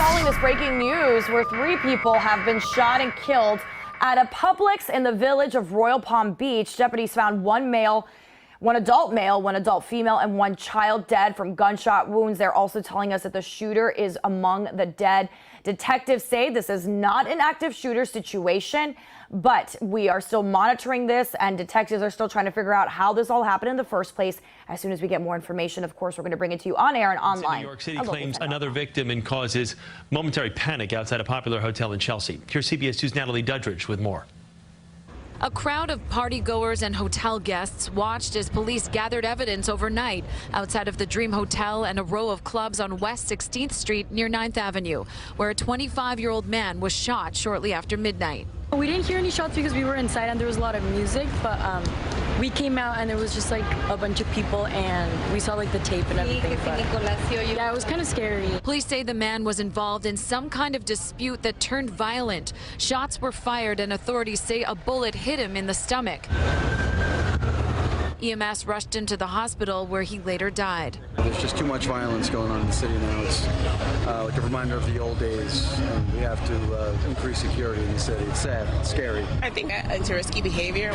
following this breaking news where 3 people have been shot and killed at a Publix in the village of Royal Palm Beach. Deputies found one adult male, one adult female, and one child dead from gunshot wounds. They're also telling us that the shooter is among the dead. Detectives say this is not an active shooter situation, but we are still monitoring this, and detectives are still trying to figure out how this all happened in the first place. As soon as we get more information, of course, we're going to bring it to you on air and online. New York City claims another victim and causes momentary panic outside a popular hotel in Chelsea. Here's CBS 2's Natalie Duddridge with more. A crowd of partygoers and hotel guests watched as police gathered evidence overnight outside of the Dream Hotel and a row of clubs on West 16th Street near 9th Avenue, where a 25-year-old man was shot shortly after midnight. We didn't hear any shots because we were inside and there was a lot of music, but we came out and there was just like a bunch of people and we saw like the tape and everything. Yeah, it was kind of scary. Police say the man was involved in some kind of dispute that turned violent. Shots were fired and authorities say a bullet hit him in the stomach. EMS rushed into the hospital where he later died. There's just too much violence going on in the city now. It's like a reminder of the old days, and we have to increase security in the city. It's sad, it's scary. I think it's a risky behavior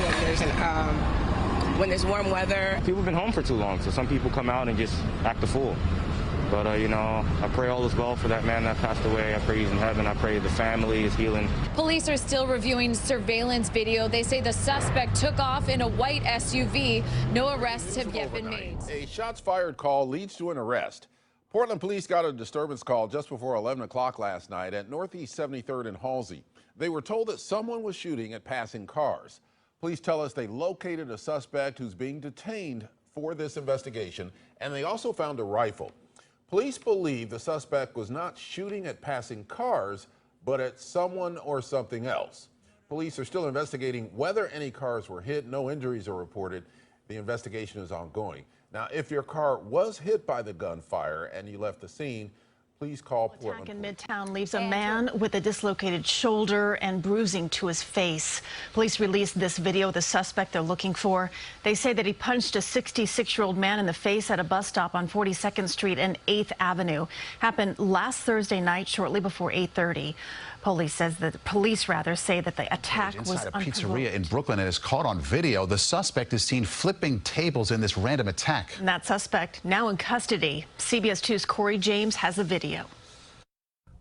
when there's warm weather. People have been home for too long, so some people come out and just act a fool. But, you know, I pray all is well for that man that passed away. I pray he's in heaven. I pray the family is healing. Police are still reviewing surveillance video. They say the suspect took off in a white SUV. No arrests have yet been made. A shots fired call leads to an arrest. Portland police got a disturbance call just before 11 o'clock last night at Northeast 73rd and Halsey. They were told that someone was shooting at passing cars. Police tell us they located a suspect who's being detained for this investigation, and they also found a rifle. Police believe the suspect was not shooting at passing cars, but at someone or something else. Police are still investigating whether any cars were hit. No injuries are reported. The investigation is ongoing. Now, if your car was hit by the gunfire and you left the scene, please call Portland. Attack in Midtown leaves a man with a dislocated shoulder and bruising to his face. Police released this video of the suspect they're looking for. They say that he punched a 66-year-old man in the face at a bus stop on 42nd Street and 8th Avenue. Happened last Thursday night, shortly before 8:30. Police say that the attack was inside a pizzeria in Brooklyn and is caught on video. The suspect is seen flipping tables in this random attack. And that suspect now in custody. CBS 2's Corey James has the video.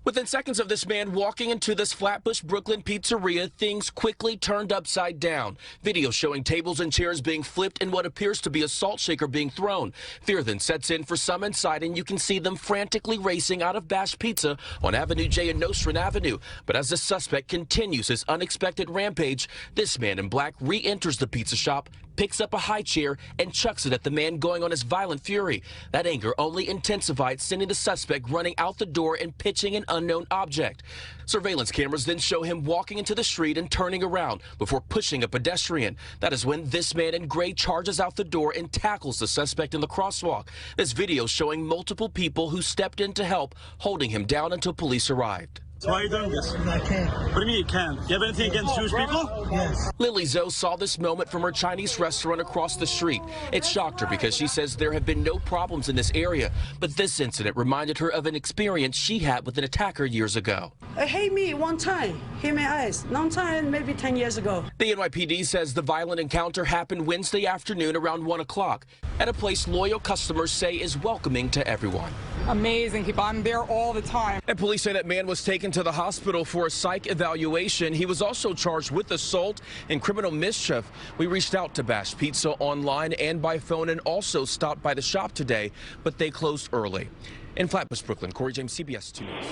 Within seconds of this man walking into this Flatbush, Brooklyn pizzeria, things quickly turned upside down. Video showing tables and chairs being flipped and what appears to be a salt shaker being thrown. Fear then sets in for some inside, and you can see them frantically racing out of Bash Pizza on Avenue J and Nostrand Avenue. But as the suspect continues his unexpected rampage, this man in black re-enters the pizza shop, picks up a high chair and chucks it at the man going on his violent fury. That anger only intensified, sending the suspect running out the door and pitching an unknown object. Surveillance cameras then show him walking into the street and turning around before pushing a pedestrian. That is when this man in gray charges out the door and tackles the suspect in the crosswalk. This video showing multiple people who stepped in to help, holding him down until police arrived. So why are you doing this? I can't. What do you mean you can? You have anything against Jewish people? Yes. Lily Zoe saw this moment from her Chinese restaurant across the street. It shocked her because she says there have been no problems in this area. But this incident reminded her of an experience she had with an attacker years ago. Hit me one time. Hit my eyes. Long time, maybe 10 years ago. The NYPD says the violent encounter happened Wednesday afternoon around 1 o'clock at a place loyal customers say is welcoming to everyone. Amazing people. I'm there all the time. And police say that man was taken to the hospital for a psych evaluation. He was also charged with assault and criminal mischief. We reached out to Bash Pizza online and by phone and also stopped by the shop today, but they closed early. In Flatbush, Brooklyn, Corey James, CBS 2 News.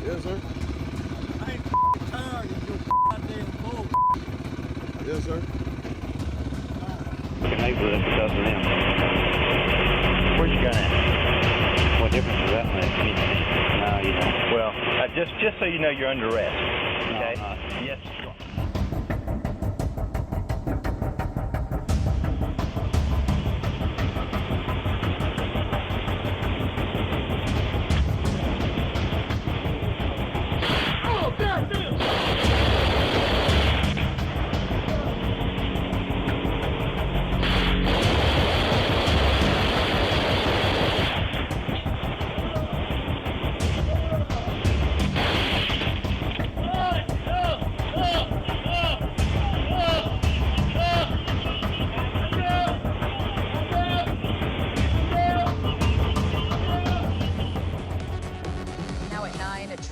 Yes, sir. I ain't tired of your goddamn bull. Yes, sir. neighbor that's because of them. Where'd you gun at? What difference does that make? No, you don't. Well, just so you know, you're under arrest. Okay? No, yes.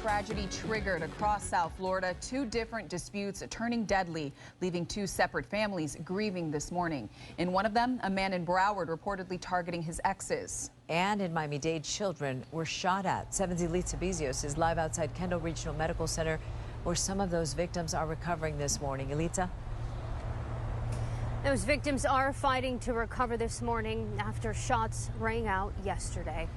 Tragedy triggered across South Florida. 2 different disputes turning deadly, leaving 2 separate families grieving this morning. In one of them, a man in Broward reportedly targeting his exes. And in Miami-Dade, children were shot at. 7's Elitza Bezios is live outside Kendall Regional Medical Center, where some of those victims are recovering this morning. Elitza? Those victims are fighting to recover this morning after shots rang out yesterday.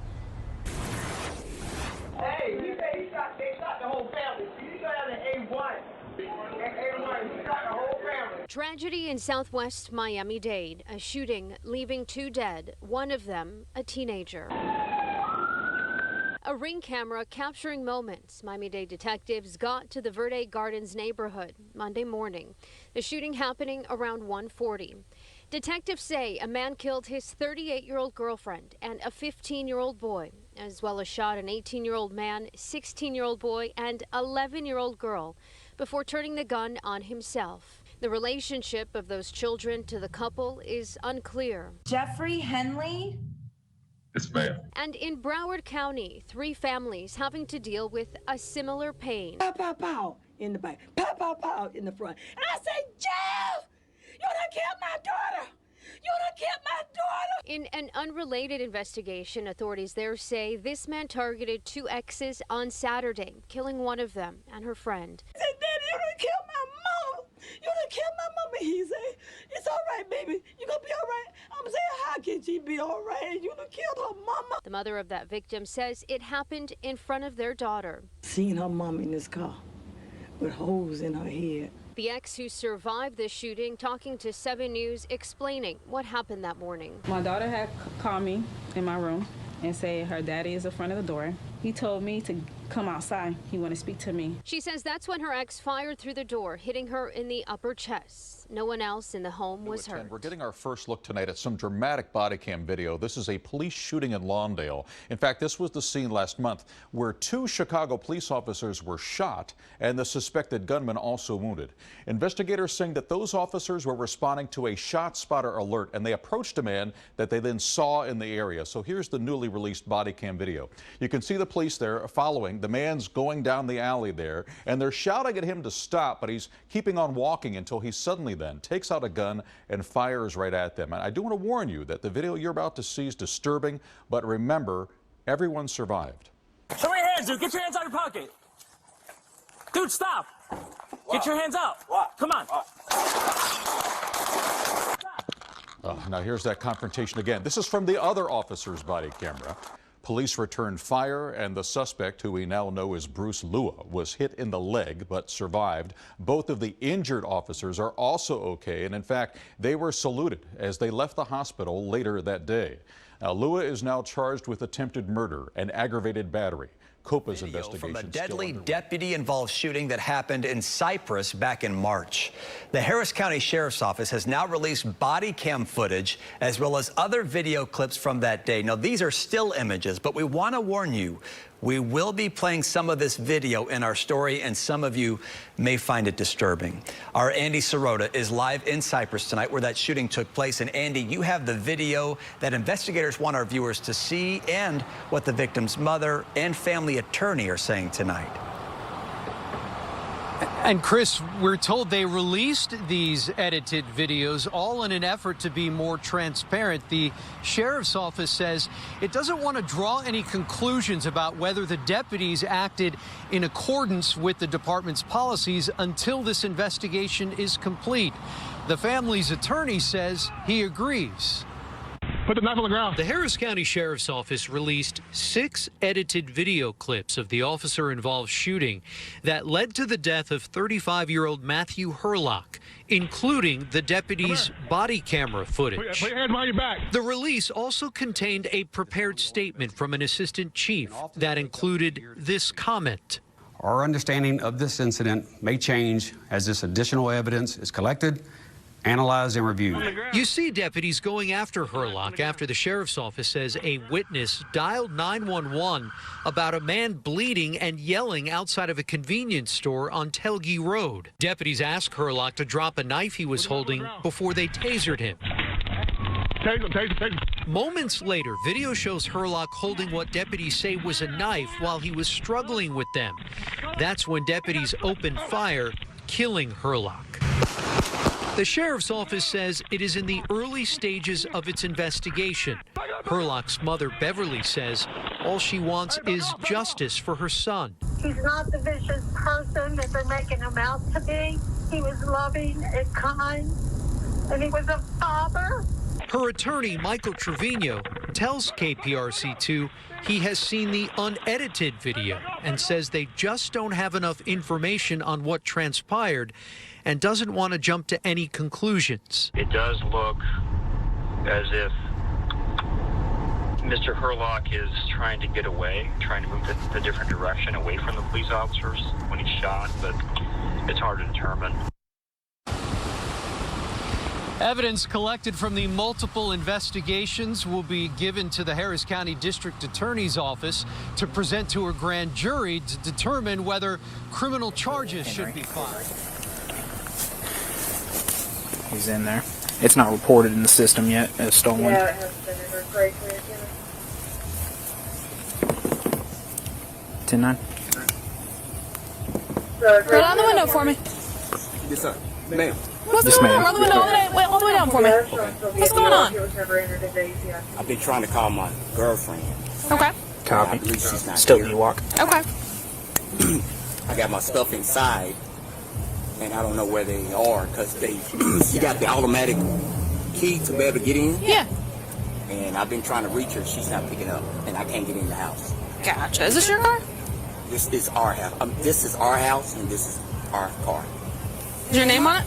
Hey, they shot the whole family. You go down to A1. A1, he shot the whole family. Tragedy in southwest Miami-Dade. A shooting leaving 2 dead, one of them a teenager. A Ring camera capturing moments. Miami-Dade detectives got to the Verde Gardens neighborhood Monday morning. The shooting happening around 1:40. Detectives say a man killed his 38-year-old girlfriend and a 15-year-old boy, as well as shot an 18-year-old man, 16-year-old boy, and 11-year-old girl before turning the gun on himself. The relationship of those children to the couple is unclear. Jeffrey Henley? Yes, ma'am. And in Broward County, 3 families having to deal with a similar pain. Pow, pow, pow in the back. Pow, pow, pow in the front. And I say, Jeff, you done killed my daughter. You done killed my daughter. In an unrelated investigation, authorities there say this man targeted 2 exes on Saturday, killing one of them and her friend. I said, Daddy, you done killed my mama. You done killed my mama. He said, it's all right, baby. You gonna be all right? I'm saying, how can she be all right? You done killed her mama. The mother of that victim says it happened in front of their daughter. Seeing her mama in this car with holes in her head. The ex who survived the shooting talking to 7 News, explaining what happened that morning. My daughter had called me in my room and said her daddy is in front of the door. He told me to come outside. He wanted to speak to me. She says that's when her ex fired through the door, hitting her in the upper chest. No one else in the home was hurt. We're getting our first look tonight at some dramatic body cam video. This is a police shooting in Lawndale. In fact, this was the scene last month where 2 Chicago police officers were shot and the suspected gunman also wounded. Investigators saying that those officers were responding to a shot spotter alert and they approached a man that they then saw in the area. So here's the newly released body cam video. You can see the police there following. The man's going down the alley there and they're shouting at him to stop, but he's keeping on walking until he suddenly then takes out a gun and fires right at them. And I do want to warn you that the video you're about to see is disturbing, but remember, everyone survived. Show me your hands, dude. Get your hands out of your pocket. Dude, stop. Get your hands up. Come on. Now here's that confrontation again. This is from the other officer's body camera. Police returned fire, and the suspect, who we now know as Bruce Lua, was hit in the leg but survived. Both of the injured officers are also okay, and in fact, they were saluted as they left the hospital later that day. Now, Lua is now charged with attempted murder and aggravated battery. Copa's investigation from a deadly deputy-involved shooting that happened in Cypress back in March. The Harris County Sheriff's Office has now released body cam footage as well as other video clips from that day. Now, these are still images, but we want to warn you, we will be playing some of this video in our story, and some of you may find it disturbing. Our Andy CEROTA is live in Cypress tonight where that shooting took place. And Andy, you have the video that investigators want our viewers to see and what the victim's mother and family attorney are saying tonight. And Chris, we're told they released these edited videos all in an effort to be more transparent. The sheriff's office says it doesn't want to draw any conclusions about whether the deputies acted in accordance with the department's policies until this investigation is complete. The family's attorney says he agrees. Put the knife on the ground. The Harris County Sheriff's Office released 6 edited video clips of the officer-involved shooting that led to the death of 35-year-old Matthew Herlock, including the deputy's body camera footage. Put your hands behind your back. The release also contained a prepared statement from an assistant chief that included this comment. Our understanding of this incident may change as this additional evidence is collected, analyzed, and reviewed. You see deputies going after Herlock after the sheriff's office says a witness dialed 911 about a man bleeding and yelling outside of a convenience store on Telge Road. Deputies asked Herlock to drop a knife he was holding before they tasered him. Taser. Moments later, video shows Herlock holding what deputies say was a knife while he was struggling with them. That's when deputies opened fire, killing Herlock. The sheriff's office says it is in the early stages of its investigation. Herlock's mother, Beverly, says all she wants is justice for her son. He's not the vicious person that they're making him out to be. He was loving and kind, and he was a father. Her attorney, Michael Trevino, tells KPRC2 he has seen the unedited video and says they just don't have enough information on what transpired and doesn't want to jump to any conclusions. It does look as if Mr. Herlock is trying to get away, trying to move a different direction away from the police officers when he's shot, but it's hard to determine. Evidence collected from the multiple investigations will be given to the Harris County District Attorney's Office to present to a grand jury to determine whether criminal charges should be filed. He's in there. It's not reported in the system yet as stolen. Yeah, it has been in her great 10-9. Roll down the window for me. Yes, sir. Ma'am. What's going on? Roll the window all the way down for me. What's going on? I've been trying to call my girlfriend. Okay. Copy. I believe she's not Still there. you walk. Okay. I got my stuff inside, and I don't know where they are because you got the automatic key to be able to get in. Yeah. And I've been trying to reach her. She's not picking up, and I can't get in the house. Gotcha. Is this your car? This is our house. This is our house, and this is our car. Is your name on it?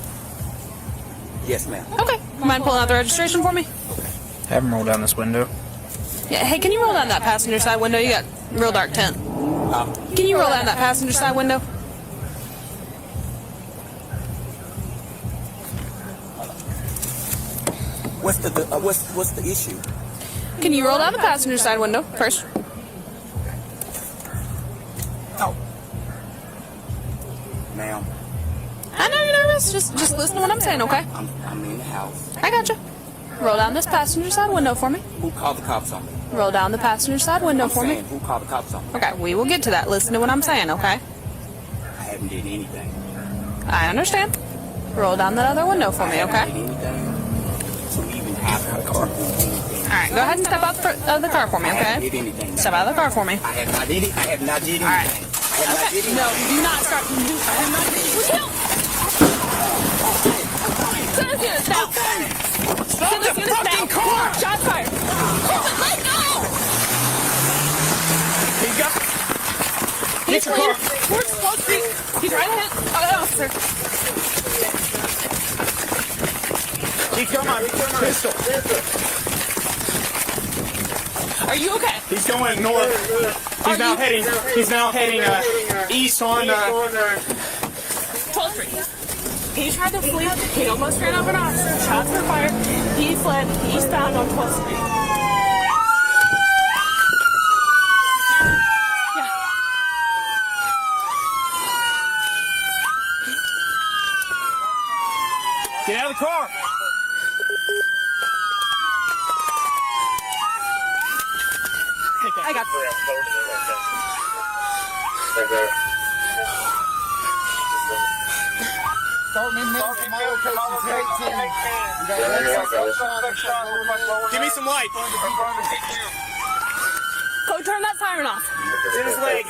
Yes, ma'am. Okay. Mind pulling out the registration for me? Have him roll down this window. Yeah. Hey, can you roll down that passenger side window? You got real dark tint. Can you roll down that passenger side window? What's the issue? Can you roll down the passenger side window first? Oh. Ma'am. I know you're nervous. Just listen to what I'm saying, okay? I'm in the house. I gotcha. Roll down this passenger side window for me. Who called the cops on me? Roll down the passenger side window for me. Who called the cops on me? Okay, we will get to that. Listen to what I'm saying, okay? I haven't done anything. I understand. Roll down that other window for me, okay? All right, go ahead and step out of the car for me, okay? Step out of the car for me. I have not did it. I have not did anything. All right. Okay. No, do not start. I have not did it. Send us units now. Stop the fucking car! Shots fired. Let go! Get your car. He's right ahead. Oh, officer. He's got my pistol. Are you okay? He's going north. He's now heading east on 12th Street. He tried to flee. He almost ran over an officer. Shots were fired. He fled eastbound on 12th Street. Get out of the car. I got Give me some light. Go turn that siren off. In his leg.